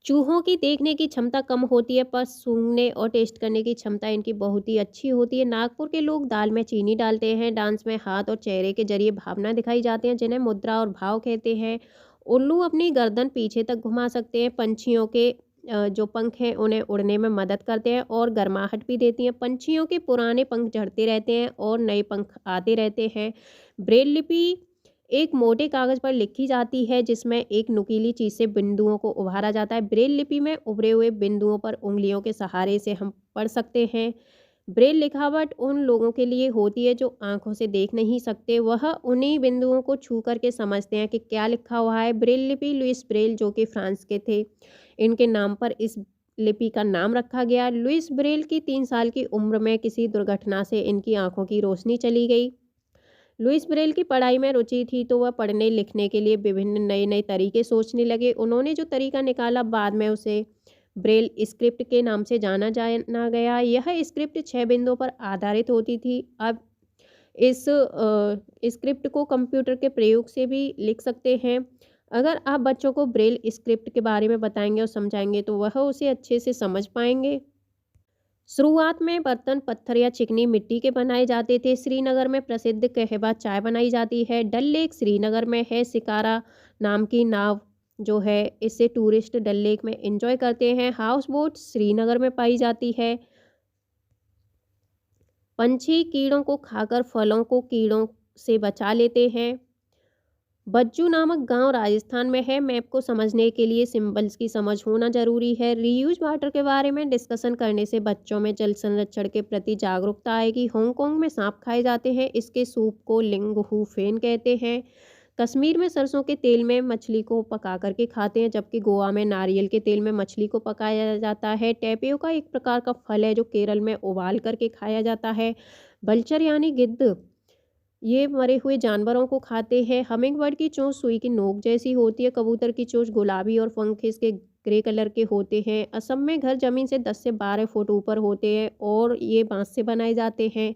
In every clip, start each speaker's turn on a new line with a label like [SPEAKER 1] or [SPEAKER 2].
[SPEAKER 1] चूहों की देखने की क्षमता कम होती है पर सूंघने और टेस्ट करने की क्षमता इनकी बहुत ही अच्छी होती है। नागपुर के लोग दाल में चीनी डालते हैं। डांस में हाथ और चेहरे के जरिए भावना दिखाई जाती हैं जिन्हें मुद्रा और भाव कहते हैं। उल्लू अपनी गर्दन पीछे तक घुमा सकते हैं। पंछियों के जो पंख हैं उन्हें उड़ने में मदद करते हैं और गर्माहट भी देती हैं। पंछियों के पुराने पंख झड़ते रहते हैं और नए पंख आते रहते हैं। ब्रेल लिपि एक मोटे कागज पर लिखी जाती है जिसमें एक नुकीली चीज से बिंदुओं को उभारा जाता है। ब्रेल लिपि में उभरे हुए बिंदुओं पर उंगलियों के सहारे से हम पढ़ सकते हैं। ब्रेल लिखावट उन लोगों के लिए होती है जो आंखों से देख नहीं सकते। वह उन्हीं बिंदुओं को छू करके समझते हैं कि क्या लिखा हुआ है। ब्रेल लिपि लुइस ब्रेल जो कि फ्रांस के थे, इनके नाम पर इस लिपि का नाम रखा गया। लुइस ब्रेल की 3 साल की उम्र में किसी दुर्घटना से इनकी आंखों की रोशनी चली गई। लुइस ब्रेल की पढ़ाई में रुचि थी तो वह पढ़ने लिखने के लिए विभिन्न नए नए तरीके सोचने लगे। उन्होंने जो तरीका निकाला बाद में उसे ब्रेल स्क्रिप्ट के नाम से जाना गया। यह स्क्रिप्ट 6 बिंदुओं पर आधारित होती थी। अब इस स्क्रिप्ट को कंप्यूटर के प्रयोग से भी लिख सकते हैं। अगर आप बच्चों को ब्रेल स्क्रिप्ट के बारे में बताएंगे और समझाएंगे तो वह उसे अच्छे से समझ पाएंगे। शुरुआत में बर्तन पत्थर या चिकनी मिट्टी के बनाए जाते थे। श्रीनगर में प्रसिद्ध कहवा चाय बनाई जाती है। डल लेक श्रीनगर में है। शिकारा नाम की नाव जो है इससे टूरिस्ट डल लेक में एंजॉय करते हैं। हाउस बोट श्रीनगर में पाई जाती है। पंछी कीड़ों को खाकर फलों को कीड़ों से बचा लेते हैं। बज्जू नामक गांव राजस्थान में है। मैप को समझने के लिए सिंबल्स की समझ होना जरूरी है। रीयूज वाटर के बारे में डिस्कशन करने से बच्चों में जल संरक्षण के प्रति जागरूकता आएगी। हांगकांग में सांप खाए जाते हैं। इसके सूप को लिंग हु फेन कहते हैं। कश्मीर में सरसों के तेल में मछली को पका करके खाते हैं जबकि गोवा में नारियल के तेल में मछली को पकाया जाता है। टेपियोका एक प्रकार का फल है जो केरल में उबाल करके खाया जाता है। बल्चर यानी गिद्ध ये मरे हुए जानवरों को खाते हैं। हमिंग बर्ड की चोंच सुई की नोक जैसी होती है। कबूतर की चोंच गुलाबी और पंख इसके ग्रे कलर के होते हैं। असम में घर जमीन से 10 से 12 फुट ऊपर होते हैं और ये बांस से बनाए जाते हैं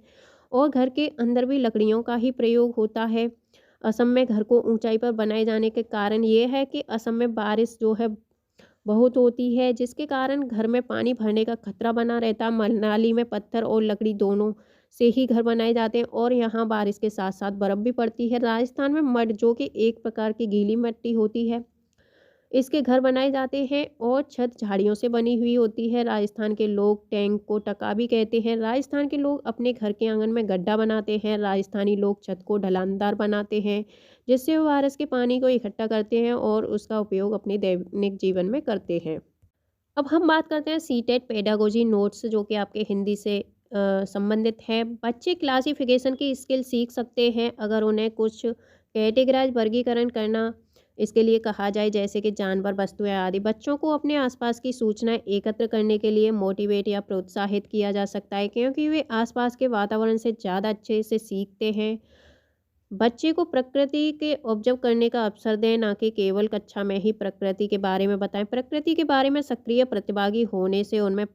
[SPEAKER 1] और घर के अंदर भी लकड़ियों का ही प्रयोग होता है। असम में घर को ऊंचाई पर बनाए जाने के कारण ये है कि असम में बारिश जो है बहुत होती है जिसके कारण घर में पानी भरने का खतरा बना रहता है। मनाली में पत्थर और लकड़ी दोनों से ही घर बनाए जाते हैं और यहाँ बारिश के साथ साथ बर्फ भी पड़ती है। राजस्थान में मड जो कि एक प्रकार की गीली मिट्टी होती है इसके घर बनाए जाते हैं और छत झाड़ियों से बनी हुई होती है। राजस्थान के लोग टैंक को टका भी कहते हैं। राजस्थान के लोग अपने घर के आंगन में गड्ढा बनाते हैं। राजस्थानी लोग छत को ढलानदार बनाते हैं जिससे वो बारिश के पानी को इकट्ठा करते हैं और उसका उपयोग अपने दैनिक जीवन में करते हैं। अब हम बात करते हैं सीटेट पेडागोजी नोट्स जो कि आपके हिंदी से संबंधित है। बच्चे क्लासिफिकेशन की स्किल सीख सकते हैं अगर उन्हें कुछ कैटेगराइज वर्गीकरण करना इसके लिए कहा जाए जैसे कि जानवर वस्तुएं आदि। बच्चों को अपने आसपास की सूचनाएं एकत्र करने के लिए मोटिवेट या प्रोत्साहित किया जा सकता है क्योंकि वे आसपास के वातावरण से ज़्यादा अच्छे से सीखते हैं। बच्चे को प्रकृति के ऑब्जर्व करने का अवसर दें ना कि केवल कक्षा में ही प्रकृति के बारे में बताएं। प्रकृति के बारे में सक्रिय प्रतिभागी होने से उनमें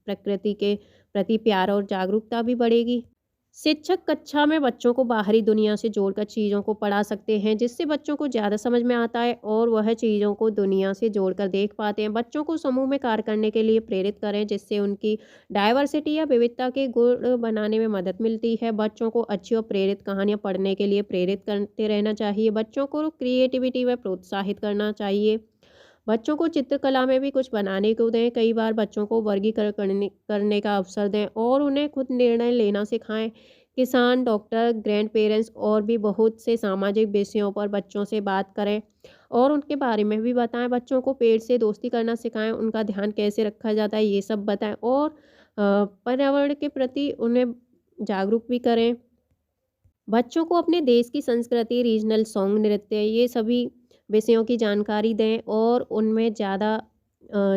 [SPEAKER 1] प्रकृति के प्रति प्यार और जागरूकता भी बढ़ेगी। शिक्षक कक्षा में बच्चों को बाहरी दुनिया से जोड़कर चीज़ों को पढ़ा सकते हैं जिससे बच्चों को ज़्यादा समझ में आता है और वह चीज़ों को दुनिया से जोड़कर देख पाते हैं। बच्चों को समूह में कार्य करने के लिए प्रेरित करें जिससे उनकी डाइवर्सिटी या विविधता के गुण बनाने में मदद मिलती है। बच्चों को अच्छी और प्रेरित कहानियाँ पढ़ने के लिए प्रेरित करते रहना चाहिए। बच्चों को क्रिएटिविटी में प्रोत्साहित करना चाहिए। बच्चों को चित्रकला में भी कुछ बनाने को दें। कई बार बच्चों को वर्गीकरण करने का अवसर दें और उन्हें खुद निर्णय लेना सिखाएं। किसान, डॉक्टर, ग्रैंड पेरेंट्स और भी बहुत से सामाजिक विषयों पर बच्चों से बात करें और उनके बारे में भी बताएं। बच्चों को पेड़ से दोस्ती करना सिखाएं, उनका ध्यान कैसे रखा जाता है ये सब बताएं और पर्यावरण के प्रति उन्हें जागरूक भी करें। बच्चों को अपने देश की संस्कृति, रीजनल सॉन्ग, नृत्य ये सभी विषयों की जानकारी दें और उनमें ज़्यादा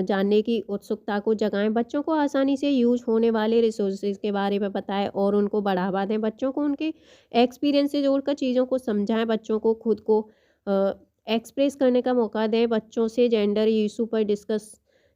[SPEAKER 1] जानने की उत्सुकता को जगाएं। बच्चों को आसानी से यूज होने वाले रिसोर्सेज के बारे में बताएं और उनको बढ़ावा दें। बच्चों को उनके एक्सपीरियंस से जोड़कर चीज़ों को समझाएं। बच्चों को खुद को एक्सप्रेस करने का मौका दें। बच्चों से जेंडर इशू पर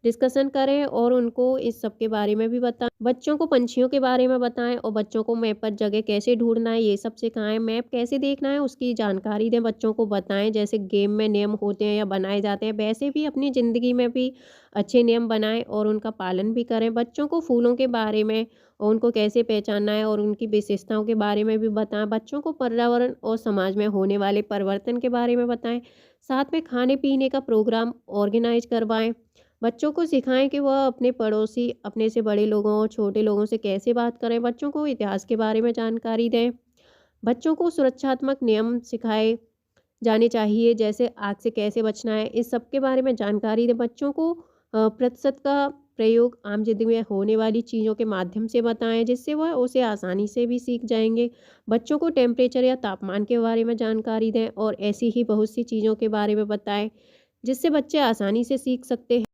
[SPEAKER 1] डिस्कशन करें और उनको इस सब के बारे में भी बताएं। बच्चों को पंछियों के बारे में बताएं और बच्चों को मैप पर जगह कैसे ढूंढना है ये सब सिखाएं। मैप कैसे देखना है उसकी जानकारी दें, बच्चों को बताएं। जैसे गेम में नियम होते हैं या बनाए जाते हैं, वैसे भी अपनी ज़िंदगी में भी अच्छे नियम बनाएं और उनका पालन भी करें। बच्चों को फूलों के बारे में और उनको कैसे पहचानना है और उनकी विशेषताओं के बारे में भी बताएं। बच्चों को पर्यावरण और समाज में होने वाले परिवर्तन के बारे में बताएं। साथ में खाने पीने का प्रोग्राम ऑर्गेनाइज करवाएं। बच्चों को सिखाएं कि वह अपने पड़ोसी, अपने से बड़े लोगों और छोटे लोगों से कैसे बात करें। बच्चों को इतिहास के बारे में जानकारी दें। बच्चों को सुरक्षात्मक नियम सिखाए जाने चाहिए, जैसे आग से कैसे बचना है, इस सब के बारे में जानकारी दें। बच्चों को प्रतिशत का प्रयोग आम ज़िंदगी में होने वाली चीज़ों के माध्यम से बताएं, जिससे वह उसे आसानी से भी सीख जाएंगे। बच्चों को टेम्परेचर या तापमान के बारे में जानकारी दें और ऐसी ही बहुत सी चीज़ों के बारे में बताएं, जिससे बच्चे आसानी से सीख सकते हैं।